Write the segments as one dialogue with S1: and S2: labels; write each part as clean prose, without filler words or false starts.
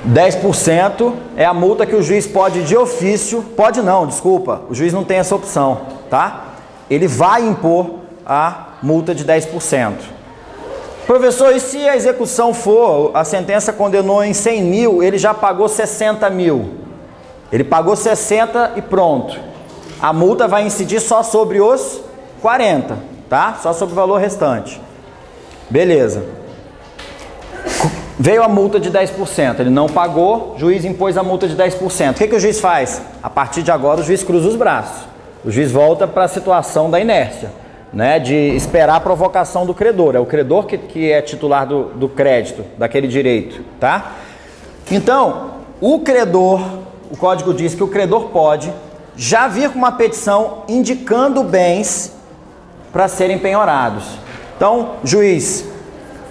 S1: 10% é a multa que o juiz pode de ofício, pode não, desculpa, o juiz não tem essa opção, tá? Ele vai impor a multa de 10%. Professor, e se a execução for, a sentença condenou em 100 mil, ele já pagou 60 mil. Ele pagou 60 e pronto. A multa vai incidir só sobre os 40, tá? Só sobre o valor restante. Beleza. Veio a multa de 10%, ele não pagou, o juiz impôs a multa de 10%. O que o juiz faz? A partir de agora o juiz cruza os braços. O juiz volta para a situação da inércia, né, de esperar a provocação do credor. É o credor que é titular do crédito, daquele direito, tá? Então, o credor, o código diz que o credor pode já vir com uma petição indicando bens para serem penhorados. Então, juiz,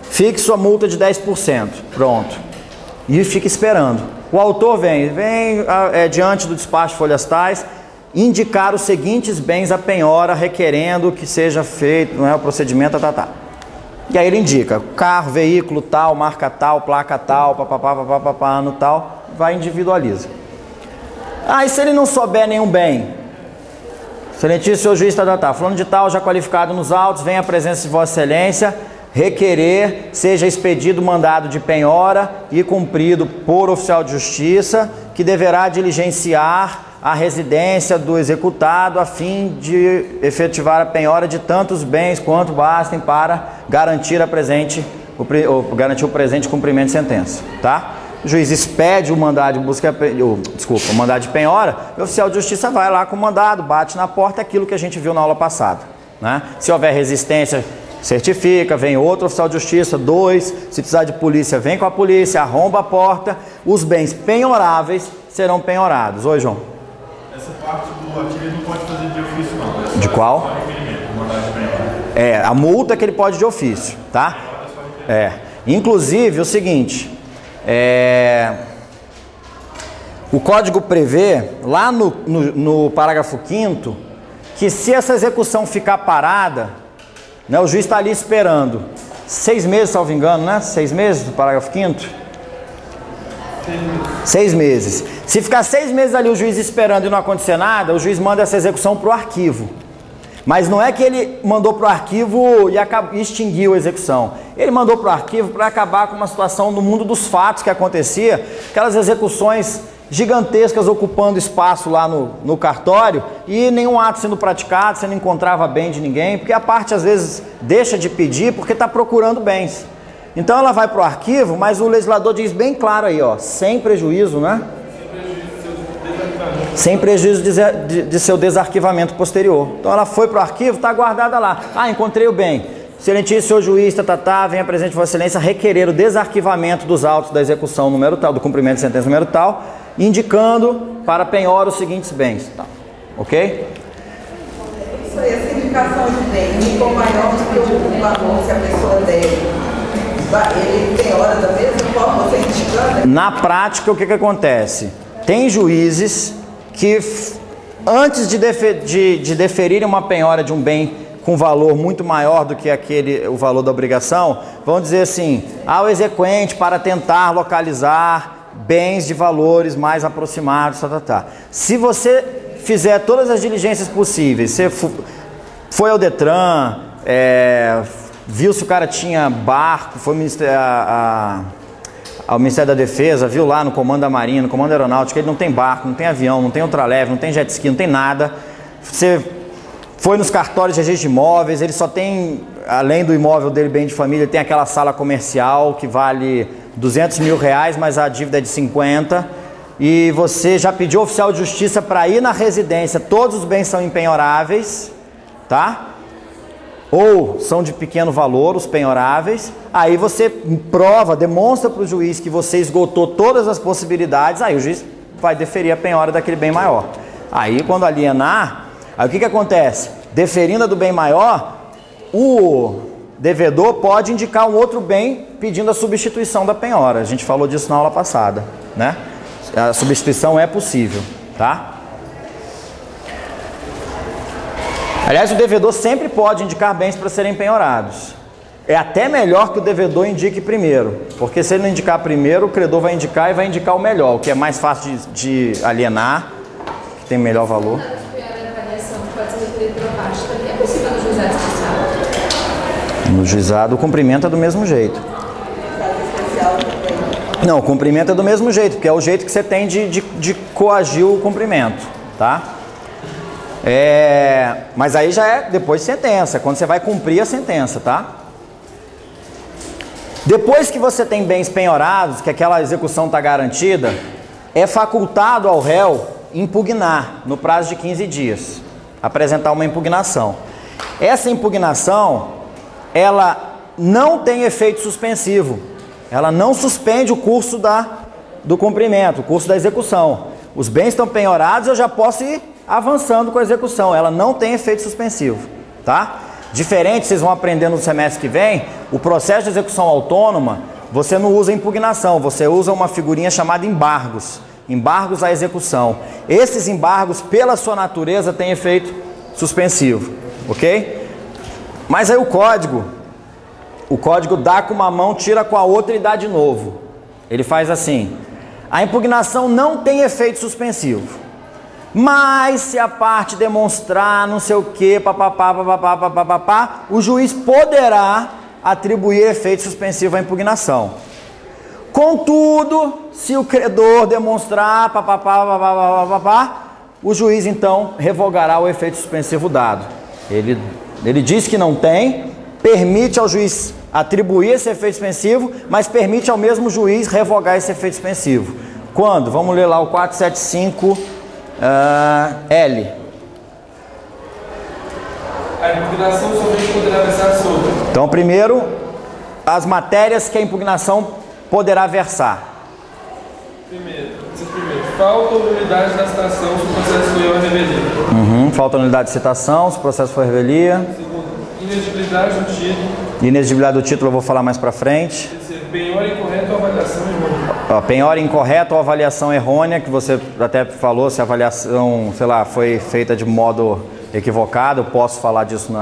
S1: fixe sua multa de 10%, pronto, e fica esperando. O autor vem diante do despacho folhas tais, indicar os seguintes bens à penhora, requerendo que seja feito, não é, o procedimento, E aí ele indica, carro, veículo tal, marca tal, placa tal, papapá, ano tal, vai individualiza. E se ele não souber nenhum bem? Excelentíssimo senhor juiz, fulano de tal, já qualificado nos autos, vem à presença de vossa excelência, requerer, seja expedido mandado de penhora e cumprido por oficial de justiça, que deverá diligenciar a residência do executado a fim de efetivar a penhora de tantos bens quanto bastem para garantir garantir o presente cumprimento de sentença, tá? O juiz expede o mandado de busca, o mandado de penhora, e o oficial de justiça vai lá com o mandado, bate na porta, aquilo que a gente viu na aula passada, né? Se houver resistência, certifica, vem outro oficial de justiça, 2, se precisar de polícia, vem com a polícia, arromba a porta, os bens penhoráveis serão penhorados. Oi, João.
S2: Essa parte do artigo ele não pode fazer de ofício, não.
S1: De qual? A multa que ele pode de ofício, tá? Inclusive, o seguinte, o código prevê, lá no parágrafo 5º, que se essa execução ficar parada, né, o juiz está ali esperando 6 meses, salvo engano, né? 6 meses do parágrafo 5º? 6 meses. Se ficar 6 meses ali o juiz esperando e não acontecer nada, o juiz manda essa execução para o arquivo. Mas não é que ele mandou para o arquivo e extinguiu a execução. Ele mandou para o arquivo para acabar com uma situação no mundo dos fatos que acontecia, aquelas execuções gigantescas ocupando espaço lá no cartório e nenhum ato sendo praticado, você não encontrava bem de ninguém, porque a parte às vezes deixa de pedir porque está procurando bens. Então ela vai para o arquivo, mas o legislador diz bem claro aí, ó, sem prejuízo, né? Sem prejuízo de seu desarquivamento posterior. Então ela foi para o arquivo, está guardada lá. Encontrei o bem. Excelentíssimo senhor juiz, venha presente vossa excelência requerer o desarquivamento dos autos da execução número tal, do cumprimento de sentença número tal, indicando para penhora os seguintes bens. Tá. Ok?
S3: Isso aí, essa indicação de bem, ficou maior do que o valor, se a pessoa der. Ele penhora da mesma forma, você indicando?
S1: Na prática, o que acontece? Tem juízes que, antes de deferirem uma penhora de um bem com valor muito maior do que o valor da obrigação, vão dizer assim, ao exequente para tentar localizar bens de valores mais aproximados, Se você fizer todas as diligências possíveis, você foi ao Detran, viu se o cara tinha barco, foi ao Ministério da Defesa, viu lá no Comando da Marinha, no Comando Aeronáutico, ele não tem barco, não tem avião, não tem ultraleve, não tem jet ski, não tem nada. Você foi nos cartórios de registro de imóveis, ele só tem, além do imóvel dele, bem de família, ele tem aquela sala comercial que vale 200 mil reais, mas a dívida é de 50, e você já pediu ao oficial de justiça para ir na residência, todos os bens são impenhoráveis, tá? Ou são de pequeno valor, os penhoráveis, aí você prova, demonstra para o juiz que você esgotou todas as possibilidades, aí o juiz vai deferir a penhora daquele bem maior. Aí quando alienar, aí o que acontece? Deferindo a do bem maior, o devedor pode indicar um outro bem pedindo a substituição da penhora. A gente falou disso na aula passada, né? A substituição é possível, tá? Aliás, o devedor sempre pode indicar bens para serem penhorados. É até melhor que o devedor indique primeiro, porque se ele não indicar primeiro, o credor vai indicar e vai indicar o melhor, o que é mais fácil de alienar, que tem melhor valor. No juizado, o cumprimento é do mesmo jeito. Não, o cumprimento é do mesmo jeito, porque é o jeito que você tem de coagir o cumprimento, tá? Mas aí já é depois de sentença, quando você vai cumprir a sentença, tá? Depois que você tem bens penhorados, que aquela execução está garantida, é facultado ao réu impugnar no prazo de 15 dias, apresentar uma impugnação. Essa impugnação, ela não tem efeito suspensivo, ela não suspende o curso do cumprimento, o curso da execução. Os bens estão penhorados, eu já posso ir avançando com a execução, ela não tem efeito suspensivo, tá? Diferente, vocês vão aprender no semestre que vem, o processo de execução autônoma, você não usa impugnação, você usa uma figurinha chamada embargos. Embargos à execução. Esses embargos, pela sua natureza, têm efeito suspensivo, ok? Mas aí o código dá com uma mão, tira com a outra e dá de novo. Ele faz assim: a impugnação não tem efeito suspensivo, mas se a parte demonstrar não sei o que, papapá, o juiz poderá atribuir efeito suspensivo à impugnação. Contudo, se o credor demonstrar o juiz então revogará o efeito suspensivo dado. Ele diz que não tem, permite ao juiz atribuir esse efeito suspensivo, mas permite ao mesmo juiz revogar esse efeito suspensivo. Quando? Vamos ler lá o 475 L.
S4: A impugnação somente poderá versar sobre.
S1: Então, primeiro, as matérias que a impugnação poderá versar.
S4: Primeiro, falta ou nulidade da citação se o processo foi a revelia.
S1: Falta ou nulidade de citação se o processo foi a revelia.
S4: Segundo, inexigibilidade do título.
S1: Inexigibilidade do título eu vou falar mais pra frente.
S4: Terceiro, penhora incorreta ou avaliação errônea.
S1: Penhora incorreta ou avaliação errônea, que você até falou, se a avaliação, sei lá, foi feita de modo equivocado, eu posso falar disso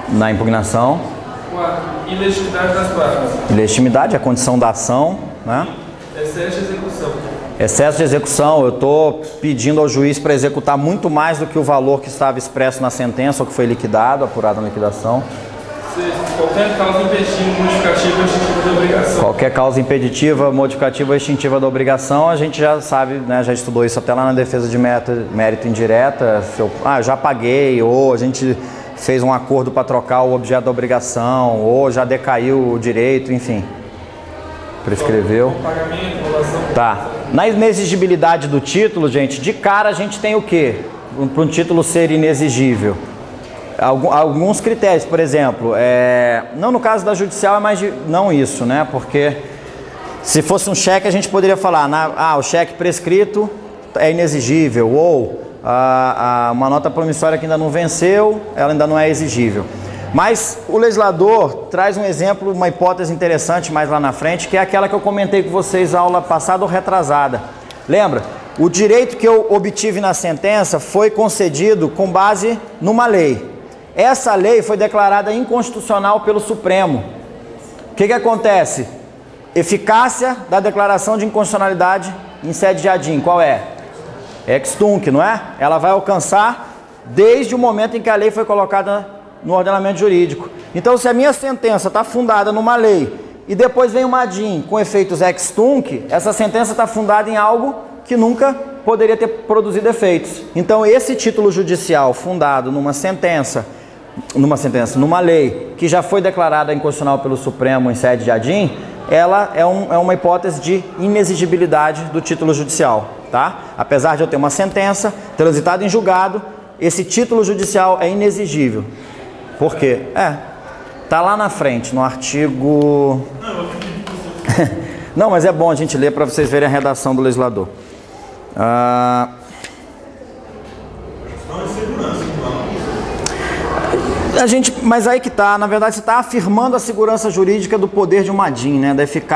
S1: na impugnação.
S4: 4. Ilegitimidade das partes.
S1: Ilegitimidade é a condição da ação, né?
S4: Excesso de execução.
S1: Excesso de execução, eu estou pedindo ao juiz para executar muito mais do que o valor que estava expresso na sentença ou que foi liquidado, apurado na liquidação.
S4: 6. Qualquer causa impeditiva, modificativa ou extintiva da obrigação.
S1: Qualquer causa impeditiva, modificativa ou extintiva da obrigação, a gente já sabe, né, já estudou isso até lá na defesa de mérito indireta. Se eu já paguei, ou a gente fez um acordo para trocar o objeto da obrigação, ou já decaiu o direito, enfim. Prescreveu.
S4: Pagamento, anulação.
S1: Tá. Na inexigibilidade do título, gente, de cara a gente tem o quê? Para um título ser inexigível. Alguns critérios, por exemplo, não no caso da judicial é mais não isso, né? Porque se fosse um cheque a gente poderia falar, o cheque prescrito é inexigível, ou uma nota promissória que ainda não venceu, ela ainda não é exigível. Mas o legislador traz um exemplo, uma hipótese interessante mais lá na frente, que é aquela que eu comentei com vocês na aula passada ou retrasada. Lembra? O direito que eu obtive na sentença foi concedido com base numa lei. Essa lei foi declarada inconstitucional pelo Supremo. O que acontece? Eficácia da declaração de inconstitucionalidade em sede de ADIM, qual é? Ex tunc, não é? Ela vai alcançar desde o momento em que a lei foi colocada no ordenamento jurídico. Então, se a minha sentença está fundada numa lei e depois vem uma ADIM com efeitos ex tunc, essa sentença está fundada em algo que nunca poderia ter produzido efeitos. Então, esse título judicial fundado numa lei que já foi declarada inconstitucional pelo Supremo em sede de ADIM, ela é uma hipótese de inexigibilidade do título judicial, tá? Apesar de eu ter uma sentença transitada em julgado, esse título judicial é inexigível. Por quê? Tá lá na frente, no artigo... Não, mas é bom a gente ler para vocês verem a redação do legislador. Mas aí que tá, na verdade você está afirmando a segurança jurídica do poder de uma ADIM, né? Da eficácia